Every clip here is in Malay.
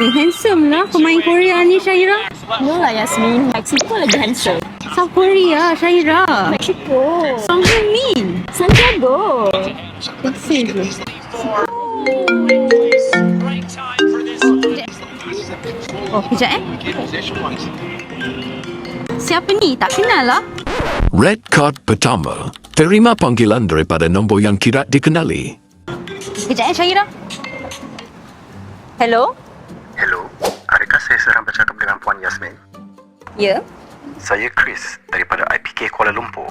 Handsome lah pemain Korea ni, Syaira. No lah Yasmin, Mexico lagi handsome. South Korea, Syaira. Mexico. Song Heung-min. Santiago. Seksi je. Oh, kejap Siapa ni? Tak kenal lah. Red card pertama. Terima panggilan daripada nombor yang tidak dikenali. Kejap Syaira. Hello? Hello, adakah saya sedang bercakap dengan Puan Yasmin? Ya. Saya Chris daripada IPK Kuala Lumpur.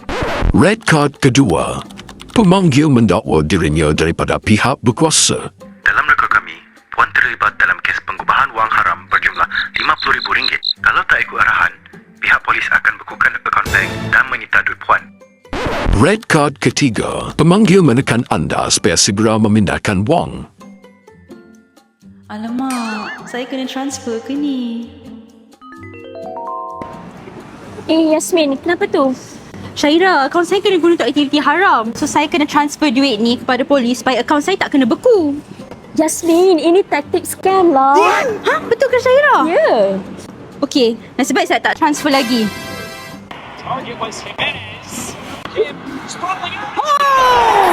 Red card kedua. Pemanggil mendakwa dirinya daripada pihak berkuasa. Dalam rekod kami, Puan terlibat dalam kes pengubahan wang haram berjumlah RM50,000. Kalau tak ikut arahan, pihak polis akan bekukan akaun bank dan menyita duit Puan. Red card ketiga. Pemanggil menekan anda supaya segera memindahkan wang. Alamak, saya kena transfer ke ni? Yasmin, kenapa tu? Syaira, akaun saya kena guna untuk aktiviti haram. So, saya kena transfer duit ni kepada polis supaya akaun saya tak kena beku. Yasmin, ini taktik scam lah. Ha? Betul ke Syaira? Ya. Okey, nasib baik saya tak transfer lagi. Oh!